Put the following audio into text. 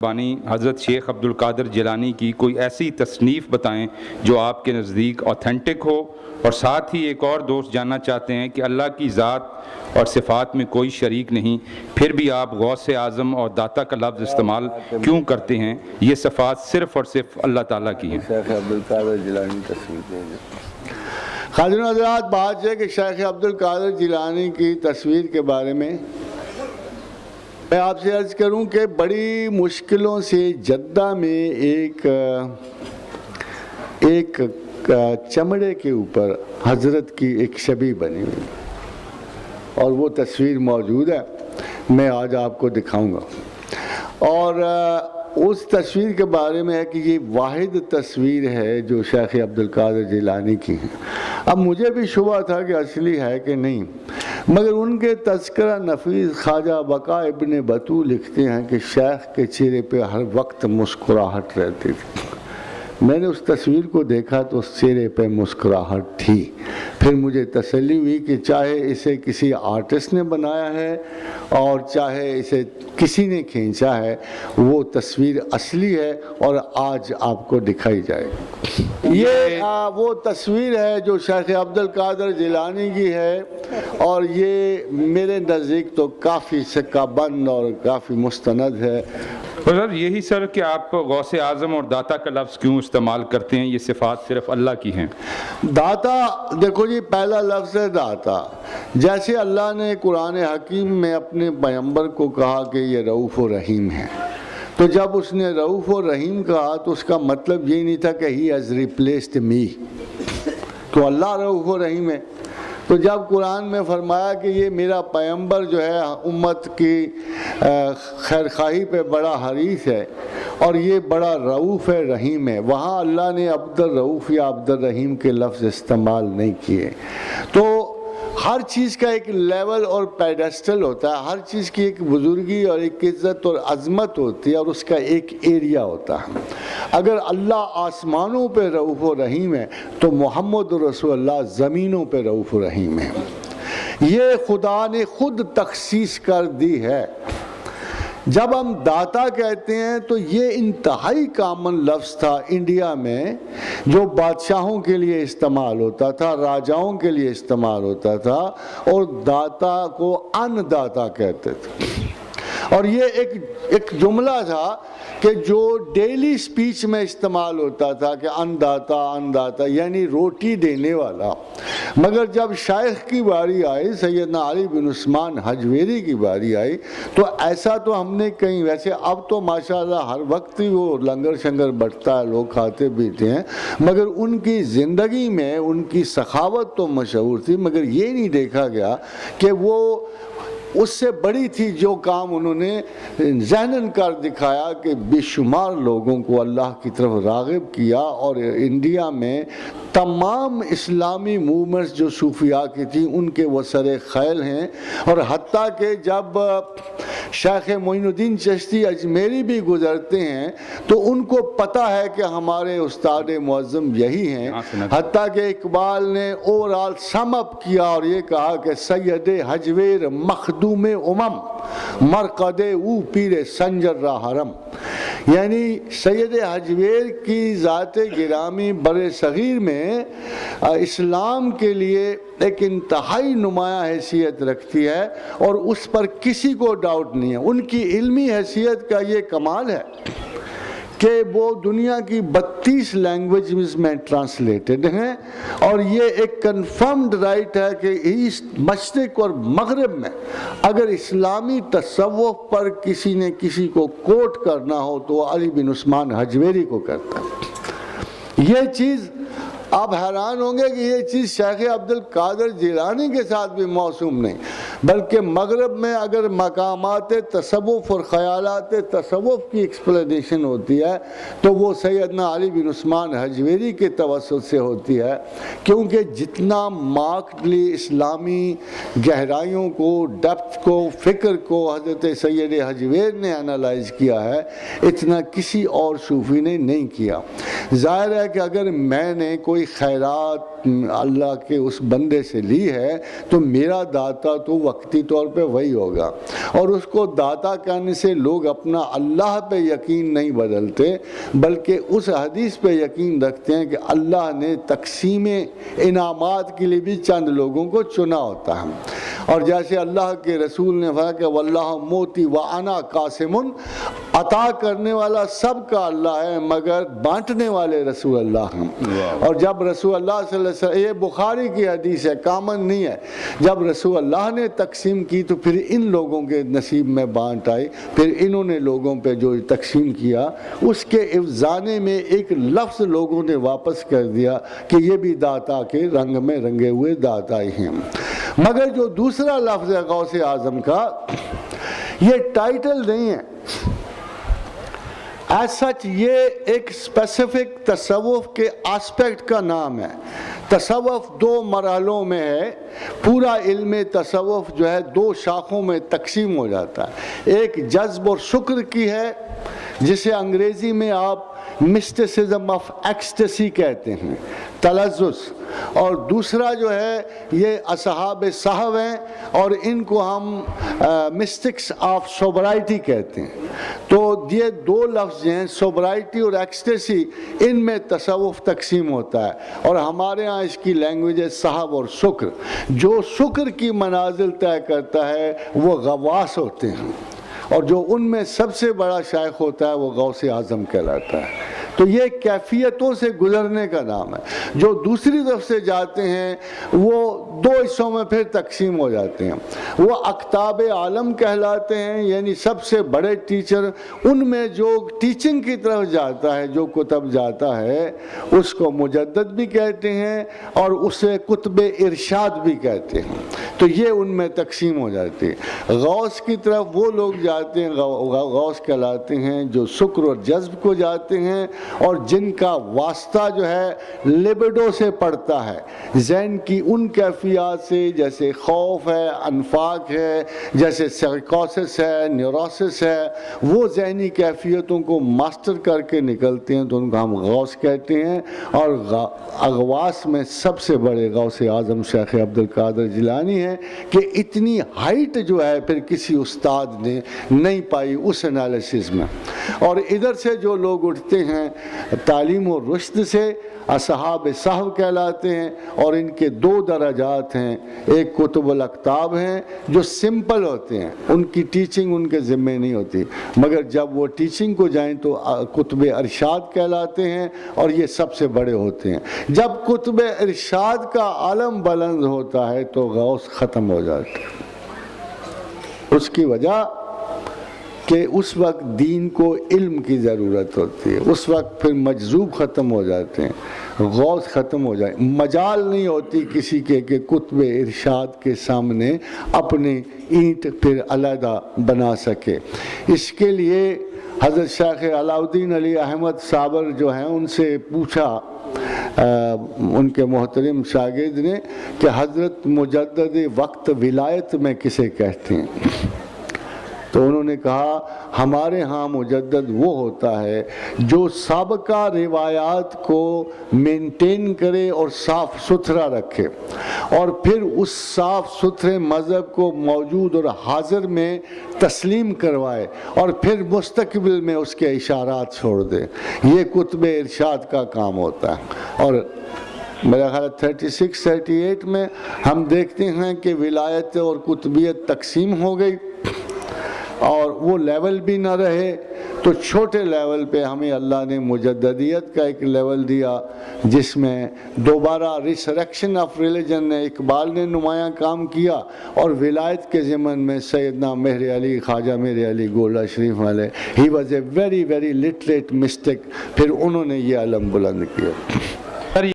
بانی حضرت شیخ عبدالقادر جیلانی کی کوئی ایسی تصنیف بتائیں جو آپ کے نزدیک اوتھینٹک ہو، اور ساتھ ہی ایک اور دوست جاننا چاہتے ہیں کہ اللہ کی ذات اور صفات میں کوئی شریک نہیں، پھر بھی آپ غوث اعظم اور داتا کا لفظ استعمال کیوں کرتے ہیں؟ یہ صفات صرف اور صرف اللہ تعالیٰ کی ہیں۔ شیخ عبدالقادر جیلانی تصویر خاطرین حضرات، بات ہے کہ شیخ عبدالقادر جیلانی کی تصویر کے بارے میں آپ سے عرض کروں کہ بڑی مشکلوں سے جدہ میں ایک چمڑے کے اوپر حضرت کی ایک شبیہ بنی ہوئی، اور وہ تصویر موجود ہے، میں آج آپ کو دکھاؤں گا۔ اور اس تصویر کے بارے میں ہے کہ یہ واحد تصویر ہے جو شیخ عبدالقادر جیلانی کی ہے۔ اب مجھے بھی شبہ تھا کہ اصلی ہے کہ نہیں، مگر ان کے تذکرہ نفیس خواجہ بقا ابن بطول لکھتے ہیں کہ شیخ کے چہرے پہ ہر وقت مسکراہٹ رہتی تھی۔ میں نے اس تصویر کو دیکھا تو اس چہرے پہ مسکراہٹ تھی۔ پھر مجھے تسلی ہوئی کہ چاہے اسے کسی آرٹسٹ نے بنایا ہے اور چاہے اسے کسی نے کھینچا ہے، وہ تصویر اصلی ہے اور آج آپ کو دکھائی جائے گی۔ یہ وہ تصویر ہے جو شیخ عبدالقادر جیلانی کی ہے، اور یہ میرے نزدیک تو کافی سکہ بند اور کافی مستند ہے۔ سر یہی سر کہ آپ غوث اعظم اور داتا کا لفظ کیوں استعمال کرتے ہیں؟ یہ صفات صرف اللہ کی ہیں۔ داتا، دیکھو جی، پہلا لفظ ہے داتا۔ جیسے اللہ نے قرآن حکیم میں اپنے پیغمبر کو کہا کہ یہ رؤوف و رحیم ہے، تو جب اس نے رؤوف و رحیم کہا تو اس کا مطلب یہ نہیں تھا کہ ہی ہیز ریپلیسڈ می، تو اللہ رؤوف و رحیم ہے۔ تو جب قرآن میں فرمایا کہ یہ میرا پیغمبر جو ہے امت کی خیرخواہی پہ بڑا حریص ہے اور یہ بڑا رؤوف ہے، رحیم ہے، وہاں اللہ نے عبد الرؤوف یا عبد الرحیم کے لفظ استعمال نہیں کیے۔ تو ہر چیز کا ایک لیول اور پیڈسٹل ہوتا ہے، ہر چیز کی ایک بزرگی اور ایک عزت اور عظمت ہوتی ہے، اور اس کا ایک ایریا ہوتا ہے۔ اگر اللہ آسمانوں پہ رؤوف و رحیم ہے تو محمد رسول اللہ زمینوں پہ رؤوف و رحیم ہے۔ یہ خدا نے خود تخصیص کر دی ہے۔ جب ہم داتا کہتے ہیں تو یہ انتہائی کامن لفظ تھا انڈیا میں، جو بادشاہوں کے لیے استعمال ہوتا تھا، راجاؤں کے لیے استعمال ہوتا تھا، اور داتا کو ان داتا کہتے تھے۔ اور یہ ایک جملہ تھا کہ جو ڈیلی سپیچ میں استعمال ہوتا تھا کہ ان داتا یعنی روٹی دینے والا۔ مگر جب شیخ کی باری آئی، سیدنا علی بن عثمان حجویری کی باری آئی، تو ایسا تو ہم نے کہیں، ویسے اب تو ماشاءاللہ ہر وقت ہی وہ لنگر شنگر بٹتا ہے، لوگ کھاتے پیتے ہیں، مگر ان کی زندگی میں ان کی سخاوت تو مشہور تھی، مگر یہ نہیں دیکھا گیا کہ وہ اس سے بڑی تھی جو کام انہوں نے ذہناً کر دکھایا کہ بے شمار لوگوں کو اللہ کی طرف راغب کیا۔ اور انڈیا میں تمام اسلامی موومنٹس جو صوفیاء کی تھی ان کے وہ سر خیل ہیں، اور حتیٰ کہ جب شیخ معین الدین چشتی اجمیری بھی گزرتے ہیں تو ان کو پتہ ہے کہ ہمارے استاد معظم یہی ہیں، حتیٰ کہ اقبال نے اوورال سم اپ کیا اور یہ کہا کہ سید حجویر مخدوم امم مرقد او پیر سنجر را حرم، یعنی سید حجویر کی ذات گرامی بر صغیر میں اسلام کے لیے ایک انتہائی نمایاں حیثیت رکھتی ہے، اور اس پر کسی کو ڈاؤٹ نہیں ہے۔ ان کی علمی حیثیت کا یہ کمال ہے کہ وہ دنیا کی 32 لینگویجز میں ٹرانسلیٹڈ ہیں، اور یہ ایک کنفرمڈ رائٹ ہے کہ ایسٹ، مشرق اور مغرب میں اگر اسلامی تصوف پر کسی نے کسی کو کوٹ کرنا ہو تو وہ علی بن عثمان حجویری کو کرتا ہے۔ یہ چیز آپ حیران ہوں گے کہ یہ چیز شیخ عبدالقادر جیلانی کے ساتھ بھی موسوم نہیں، بلکہ مغرب میں اگر مقامات تصوف اور خیالات تصوف کی ایکسپلینیشن ہوتی ہے تو وہ سیدنا علی بن عثمان حجویری کے توسط سے ہوتی ہے، کیونکہ جتنا مارکڈلی اسلامی گہرائیوں کو، ڈیپتھ کو، فکر کو حضرت سید حجویر نے انالائز کیا ہے، اتنا کسی اور صوفی نے نہیں کیا۔ ظاہر ہے کہ اگر میں نے کوئی خیرات اللہ کے اس بندے سے لی ہے تو میرا داتا تو وقتی طور پہ وہی ہوگا. اور اس کو داتا کہنے سے لوگ اپنا اللہ پہ یقین نہیں بدلتے بلکہ اس حدیث پہ یقین رکھتے ہیں کہ اللہ نے تقسیم انعامات کے لیے بھی چند لوگوں کو چنا ہوتا ہے. اور جیسے اللہ کے رسول نے فرمایا کہ واللہ موتی وانا قاسم، عطا کرنے والا سب کا اللہ ہے مگر بانٹنے والے رسول اللہ ہیں. اور جب رسول اللہ صلی اللہ علیہ وسلم، یہ بخاری کی حدیث ہے، کامن نہیں ہے، جب رسول اللہ نے تقسیم کی تو پھر ان لوگوں کے نصیب میں بانٹ آئی. پھر انہوں نے لوگوں پہ جو تقسیم کیا اس کے افزانے میں ایک لفظ لوگوں نے واپس کر دیا کہ یہ بھی داتا کے رنگ میں رنگے ہوئے داتا ہی ہیں. مگر جو دوسرا لفظ ہے غوث اعظم کا، یہ ٹائٹل نہیں ہے ایز سچ، یہ ایک اسپیسیفک تصوف کے آسپیکٹ کا نام ہے. تصوف دو مرحلوں میں ہے. پورا علم تصوف جو ہے دو شاخوں میں تقسیم ہو جاتا ہے. ایک جذب اور شکر کی ہے جسے انگریزی میں آپ مسٹسزم آف ایکسٹسی کہتے ہیں، تلذذ. اور دوسرا جو ہے یہ اصحاب صحو ہیں اور ان کو ہم مسٹکس آف سوبرائٹی کہتے ہیں. تو یہ دو لفظ ہیں، سوبرائٹی اور ایکسٹسی، ان میں تصوف تقسیم ہوتا ہے. اور ہمارے ہاں اس کی لینگویج ہے صحو اور شکر. جو شکر کی منازل طے کرتا ہے وہ غواص ہوتے ہیں اور جو ان میں سب سے بڑا شیخ ہوتا ہے وہ غوث اعظم کہلاتا ہے. تو یہ کیفیتوں سے گزرنے کا نام ہے. جو دوسری طرف سے جاتے ہیں وہ دو حصوں میں پھر تقسیم ہو جاتے ہیں. وہ اقطاب عالم کہلاتے ہیں، یعنی سب سے بڑے ٹیچر. ان میں جو ٹیچنگ کی طرف جاتا ہے، جو کتب جاتا ہے، اس کو مجدد بھی کہتے ہیں اور اسے کتب ارشاد بھی کہتے ہیں. تو یہ ان میں تقسیم ہو جاتی ہے. غوث کی طرف وہ لوگ جاتے ہیں، غوث کہلاتے ہیں جو شکر اور جذب کو جاتے ہیں اور جن کا واسطہ جو ہے لبڈو سے پڑتا ہے، ذہن کی ان کیفیات سے جیسے خوف ہے، انفاق ہے، جیسے سائیکوسس ہے، نیوروسس ہے. وہ ذہنی کیفیتوں کو ماسٹر کر کے نکلتے ہیں تو ان کو ہم غوث کہتے ہیں. اور اغواس میں سب سے بڑے غوث اعظم شیخ عبد القادر جیلانی ہیں کہ اتنی ہائٹ جو ہے پھر کسی استاد نے نہیں پائی اس انالیسس میں. اور ادھر سے جو لوگ اٹھتے ہیں تعلیم و رشد سے، اصحاب صحو کہلاتے ہیں. اور ان کے دو درجات ہیں. ایک کتب الاقطاب ہیں جو سمپل ہوتے ہیں، ان کی ٹیچنگ ان کے ذمہ نہیں ہوتی، مگر جب وہ ٹیچنگ کو جائیں تو کتب ارشاد کہلاتے ہیں اور یہ سب سے بڑے ہوتے ہیں. جب کتب ارشاد کا عالم بلند ہوتا ہے تو غوث ختم ہو جاتا ہے. اس کی وجہ کہ اس وقت دین کو علم کی ضرورت ہوتی ہے. اس وقت پھر مجذوب ختم ہو جاتے ہیں، غوث ختم ہو جائے. مجال نہیں ہوتی کسی کے کہ کتب ارشاد کے سامنے اپنی اینٹ پھر علیحدہ بنا سکے. اس کے لیے حضرت شیخ علاء الدین علی احمد صابر جو ہیں ان سے پوچھا ان کے محترم شاگرد نے کہ حضرت مجدد وقت ولایت میں کسے کہتے ہیں؟ تو انہوں نے کہا ہمارے ہاں مجدد وہ ہوتا ہے جو سابقہ روایات کو مینٹین کرے اور صاف ستھرا رکھے اور پھر اس صاف ستھرے مذہب کو موجود اور حاضر میں تسلیم کروائے اور پھر مستقبل میں اس کے اشارات چھوڑ دے. یہ کتب ارشاد کا کام ہوتا ہے. اور میرا خیال 36-38 میں ہم دیکھتے ہیں کہ ولایت اور کتبیت تقسیم ہو گئی اور وہ لیول بھی نہ رہے. تو چھوٹے لیول پہ ہمیں اللہ نے مجددیت کا ایک لیول دیا جس میں دوبارہ ریسریکشن آف ریلیجن نے اقبال نے نمایاں کام کیا. اور ولایت کے ضمن میں سیدنا مہر علی خواجہ مہر علی گولڈا شریف والے، he was a very very literate mystic. پھر انہوں نے یہ علم بلند کیا.